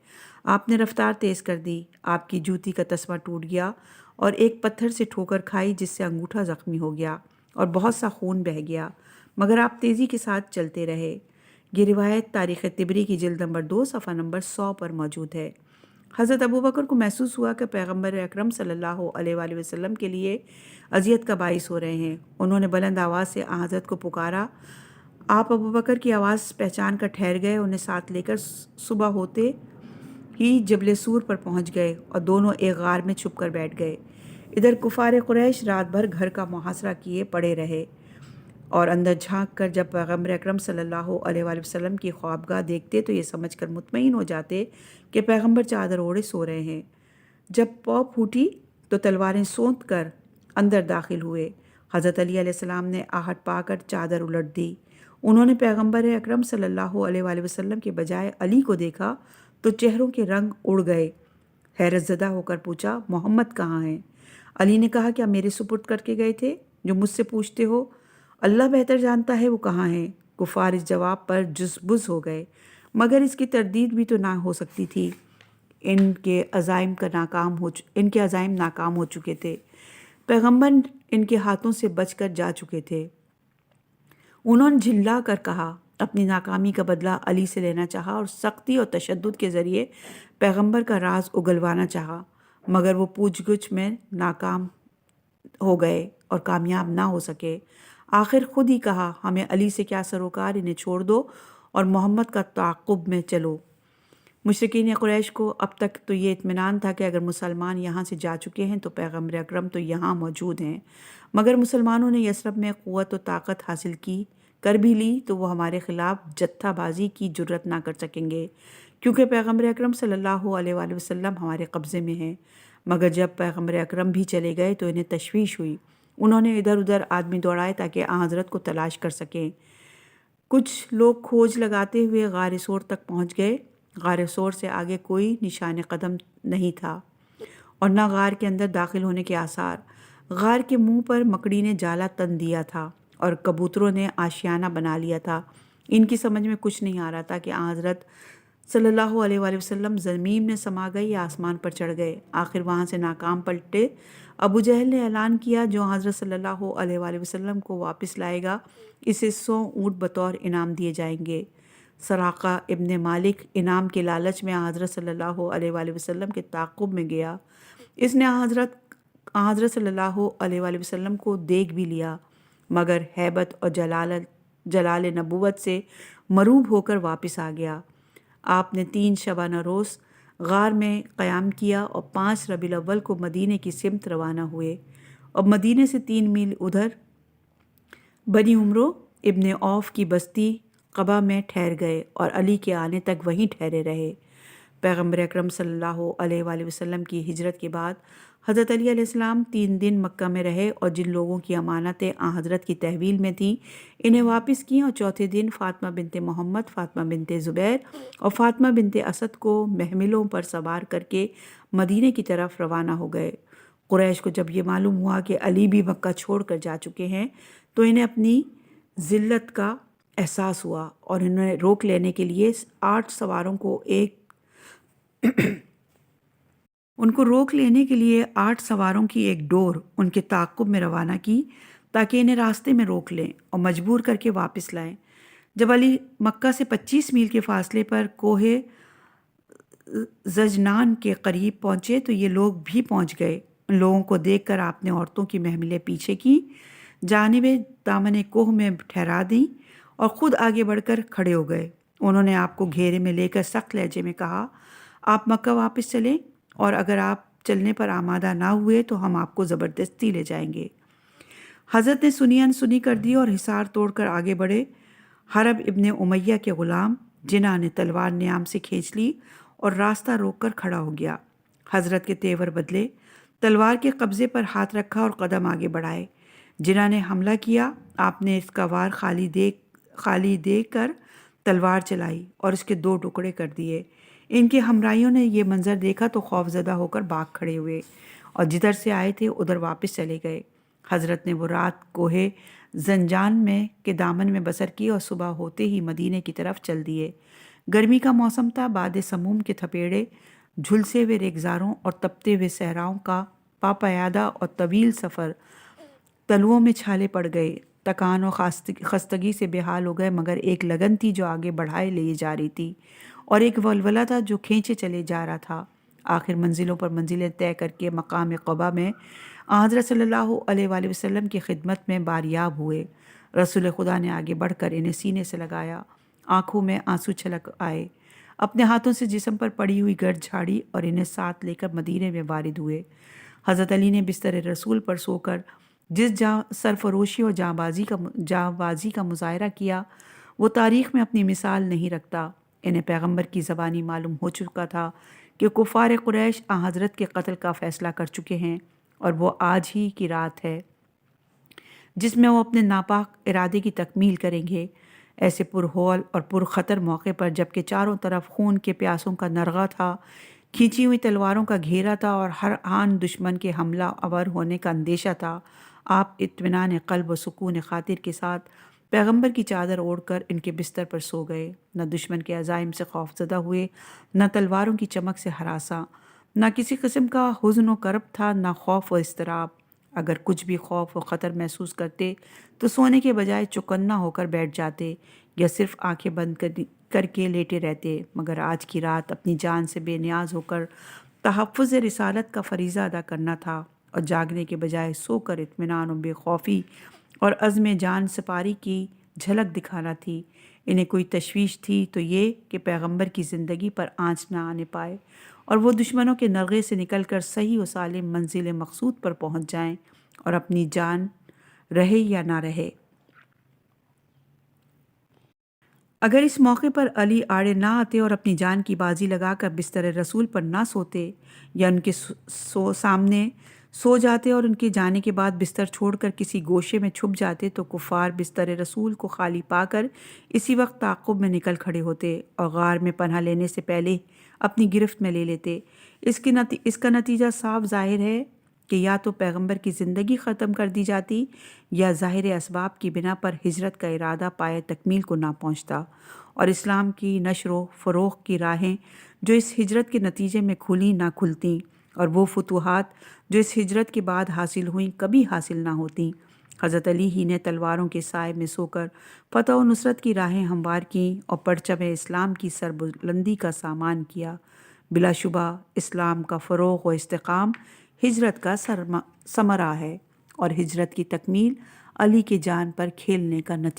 آپ نے رفتار تیز کر دی، آپ کی جوتی کا تسمہ ٹوٹ گیا اور ایک پتھر سے ٹھوکر کھائی جس سے انگوٹھا زخمی ہو گیا اور بہت سا خون بہہ گیا، مگر آپ تیزی کے ساتھ چلتے رہے۔ یہ روایت تاریخ طبری کی جلد نمبر 2 صفحہ نمبر 100 پر موجود ہے۔ حضرت ابوبکر کو محسوس ہوا کہ پیغمبر اکرم صلی اللہ علیہ وآلہ وسلم کے لیے اذیت کا باعث ہو رہے ہیں۔ انہوں نے بلند آواز سے حضرت کو پکارا۔ آپ ابوبکر کی آواز پہچان کر ٹھہر گئے، انہیں ساتھ لے کر صبح ہوتے ہی جبل سور پر پہنچ گئے اور دونوں ایک غار میں چھپ کر بیٹھ گئے۔ ادھر کفار قریش رات بھر گھر کا محاصرہ کیے پڑے رہے اور اندر جھانک کر جب پیغمبر اکرم صلی اللہ علیہ وآلہ وسلم کی خوابگاہ دیکھتے تو یہ سمجھ کر مطمئن ہو جاتے کہ پیغمبر چادر اوڑھے سو رہے ہیں۔ جب پاؤں پھوٹی تو تلواریں سونت کر اندر داخل ہوئے۔ حضرت علی علیہ السلام نے آہٹ پا کر چادر الٹ دی۔ انہوں نے پیغمبر اکرم صلی اللہ علیہ وآلہ وسلم کے بجائے علی کو دیکھا تو چہروں کے رنگ اڑ گئے۔ حیرت زدہ ہو کر پوچھا، محمد کہاں ہیں؟ علی نے کہا، کیا میرے سپرد کر کے گئے تھے جو مجھ سے پوچھتے ہو؟ اللہ بہتر جانتا ہے وہ کہاں ہیں۔ کفار اس جواب پر جز بز ہو گئے، مگر اس کی تردید بھی تو نہ ہو سکتی تھی، ان کے عزائم ناکام ہو چکے تھے، پیغمبر ان کے ہاتھوں سے بچ کر جا چکے تھے۔ انہوں نے جھلا کر کہا، اپنی ناکامی کا بدلہ علی سے لینا چاہا اور سختی اور تشدد کے ذریعے پیغمبر کا راز اگلوانا چاہا، مگر وہ پوچھ گچھ میں ناکام ہو گئے اور کامیاب نہ ہو سکے۔ آخر خود ہی کہا، ہمیں علی سے کیا سروکار، انہیں چھوڑ دو اور محمد کا تعاقب میں چلو۔ مشرکین قریش کو اب تک تو یہ اطمینان تھا کہ اگر مسلمان یہاں سے جا چکے ہیں تو پیغمبر اکرم تو یہاں موجود ہیں، مگر مسلمانوں نے یثرب میں قوت و طاقت حاصل کر بھی لی تو وہ ہمارے خلاف جتھا بازی کی جرت نہ کر سکیں گے، کیونکہ پیغمبر اکرم صلی اللہ علیہ وآلہ وسلم ہمارے قبضے میں ہیں۔ مگر جب پیغمبر اکرم بھی چلے گئے تو انہیں تشویش ہوئی، انہوں نے ادھر ادھر آدمی دوڑائے تاکہ حضرت کو تلاش کر سکیں۔ کچھ لوگ کھوج لگاتے ہوئے غار سور تک پہنچ گئے۔ غار سور سے آگے کوئی نشان قدم نہیں تھا اور نہ غار کے اندر داخل ہونے کے آثار۔ غار کے منہ پر مکڑی نے جالا تن دیا تھا اور کبوتروں نے آشیانہ بنا لیا تھا، ان کی سمجھ میں کچھ نہیں آ رہا تھا کہ حضرت صلی اللہ علیہ وآلہ وسلم زمین میں سما گئے یا آسمان پر چڑھ گئے۔ آخر وہاں سے ناکام پلٹے ابو جہل نے اعلان کیا جو حضرت صلی اللہ علیہ وآلہ وسلم کو واپس لائے گا اسے 100 اونٹ بطور انعام دیے جائیں گے۔ سراقہ ابن مالک انعام کے لالچ میں حضرت صلی اللہ علیہ وآلہ وسلم کے تعاقب میں گیا۔ اس نے حضرت صلی اللہ علیہ وآلہ وسلم کو دیکھ بھی لیا، مگر ہیبت اور جلال نبوت سے مروب ہو کر واپس آ گیا۔ آپ نے 3 شبانہ روز غار میں قیام کیا اور 5 ربیع الاول کو مدینے کی سمت روانہ ہوئے اور مدینے سے 3 میل ادھر بنی عمرو ابن عوف کی بستی قبا میں ٹھہر گئے اور علی کے آنے تک وہیں ٹھہرے رہے۔ پیغمبر اکرم صلی اللہ علیہ وآلہ وسلم کی ہجرت کے بعد حضرت علی علیہ السلام 3 دن مکہ میں رہے اور جن لوگوں کی امانتیں حضرت کی تحویل میں تھیں انہیں واپس کیں، اور چوتھے دن فاطمہ بنت محمد، فاطمہ بنت زبیر اور فاطمہ بنت اسد کو محملوں پر سوار کر کے مدینے کی طرف روانہ ہو گئے۔ قریش کو جب یہ معلوم ہوا کہ علی بھی مکہ چھوڑ کر جا چکے ہیں تو انہیں اپنی ذلت کا احساس ہوا اور انہیں روک لینے کے لیے 8 سواروں کو ایک ڈور ان کے تعاقب میں روانہ کی تاکہ انہیں راستے میں روک لیں اور مجبور کر کے واپس لائیں۔ جب علی مکہ سے 25 میل کے فاصلے پر کوہ زجنان کے قریب پہنچے تو یہ لوگ بھی پہنچ گئے۔ ان لوگوں کو دیکھ کر آپ نے عورتوں کی محملیں پیچھے کی جانب دامن کوہ میں ٹھہرا دیں اور خود آگے بڑھ کر کھڑے ہو گئے۔ انہوں نے آپ کو گھیرے میں لے کر سخت لہجے میں کہا، آپ مکہ واپس چلیں اور اگر آپ چلنے پر آمادہ نہ ہوئے تو ہم آپ کو زبردستی لے جائیں گے۔ حضرت نے سنی انسنی کر دی اور حصار توڑ کر آگے بڑھے۔ حرب ابن امیہ کے غلام جناح نے تلوار نیام سے کھینچ لی اور راستہ روک کر کھڑا ہو گیا۔ حضرت کے تیور بدلے، تلوار کے قبضے پر ہاتھ رکھا اور قدم آگے بڑھائے۔ جناح نے حملہ کیا، آپ نے اس کا وار خالی دے کر تلوار چلائی اور اس کے 2 ٹکڑے کر دیے۔ ان کے ہمراہیوں نے یہ منظر دیکھا تو خوف زدہ ہو کر بھاگ کھڑے ہوئے اور جدھر سے آئے تھے ادھر واپس چلے گئے۔ حضرت نے وہ رات کوہ زنجان کے دامن میں بسر کی اور صبح ہوتے ہی مدینے کی طرف چل دیے۔ گرمی کا موسم تھا، باد سموم کے تھپیڑے، جھلسے ہوئے ریگزاروں اور تپتے ہوئے صحراؤں کا پاپیادہ اور طویل سفر۔ تلوؤں میں چھالے پڑ گئے، تکان اور خستگی سے بے حال ہو گئے، مگر ایک لگن تھی جو آگے بڑھائے لے جا رہی تھی اور ایک ولولہ تھا جو کھینچے چلے جا رہا تھا۔ آخر منزلوں پر منزلیں طے کر کے مقام قبا میں حضرت صلی اللہ علیہ وآلہ وسلم کی خدمت میں باریاب ہوئے۔ رسول خدا نے آگے بڑھ کر انہیں سینے سے لگایا، آنکھوں میں آنسو چھلک آئے، اپنے ہاتھوں سے جسم پر پڑی ہوئی گرد جھاڑی اور انہیں ساتھ لے کر مدینے میں وارد ہوئے۔ حضرت علی نے بستر رسول پر سو کر جس سرفروشی اور جاں بازی کا مظاہرہ کیا وہ تاریخ میں اپنی مثال نہیں رکھتا۔ انہیں پیغمبر کی زبانی معلوم ہو چکا تھا کہ کفار قریش حضرت کے قتل کا فیصلہ کر چکے ہیں اور وہ آج ہی کی رات ہے جس میں وہ اپنے ناپاک ارادے کی تکمیل کریں گے۔ ایسے پرہول اور پرخطر موقع پر جبکہ چاروں طرف خون کے پیاسوں کا نرغہ تھا، کھینچی ہوئی تلواروں کا گھیرا تھا اور ہر آن دشمن کے حملہ آور ہونے کا اندیشہ تھا، آپ اطمینان قلب و سکون خاطر کے ساتھ پیغمبر کی چادر اوڑھ کر ان کے بستر پر سو گئے۔ نہ دشمن کے عزائم سے خوف زدہ ہوئے، نہ تلواروں کی چمک سے ہراساں، نہ کسی قسم کا حزن و کرب تھا، نہ خوف و اضطراب۔ اگر کچھ بھی خوف و خطر محسوس کرتے تو سونے کے بجائے چوکنا ہو کر بیٹھ جاتے یا صرف آنکھیں بند کر کے لیٹے رہتے، مگر آج کی رات اپنی جان سے بے نیاز ہو کر تحفظ رسالت کا فریضہ ادا کرنا تھا اور جاگنے کے بجائے سو کر اطمینان و بے خوفی اور عزم جان سپاری کی جھلک دکھانا تھی۔ انہیں کوئی تشویش تھی تو یہ کہ پیغمبر کی زندگی پر آنچ نہ آنے پائے اور وہ دشمنوں کے نرغے سے نکل کر صحیح و سالم منزل مقصود پر پہنچ جائیں، اور اپنی جان رہے یا نہ رہے۔ اگر اس موقع پر علی آڑے نہ آتے اور اپنی جان کی بازی لگا کر بستر رسول پر نہ سوتے یا ان کے سامنے سو جاتے اور ان کے جانے کے بعد بستر چھوڑ کر کسی گوشے میں چھپ جاتے تو کفار بستر رسول کو خالی پا کر اسی وقت تعاقب میں نکل کھڑے ہوتے اور غار میں پناہ لینے سے پہلے اپنی گرفت میں لے لیتے۔ اس کا نتیجہ صاف ظاہر ہے کہ یا تو پیغمبر کی زندگی ختم کر دی جاتی یا ظاہر اسباب کی بنا پر ہجرت کا ارادہ پائے تکمیل کو نہ پہنچتا، اور اسلام کی نشر و فروغ کی راہیں جو اس ہجرت کے نتیجے میں کھلیں نہ کھلتیں، اور وہ فتوحات جو اس ہجرت کے بعد حاصل ہوئیں کبھی حاصل نہ ہوتیں۔ حضرت علی ہی نے تلواروں کے سائے میں سو کر فتح و نصرت کی راہیں ہموار کیں اور پرچم اسلام کی سربلندی کا سامان کیا۔ بلا شبہ اسلام کا فروغ و استحکام ہجرت کا ثمرہ ہے، اور ہجرت کی تکمیل علی کے جان پر کھیلنے کا نتیجہ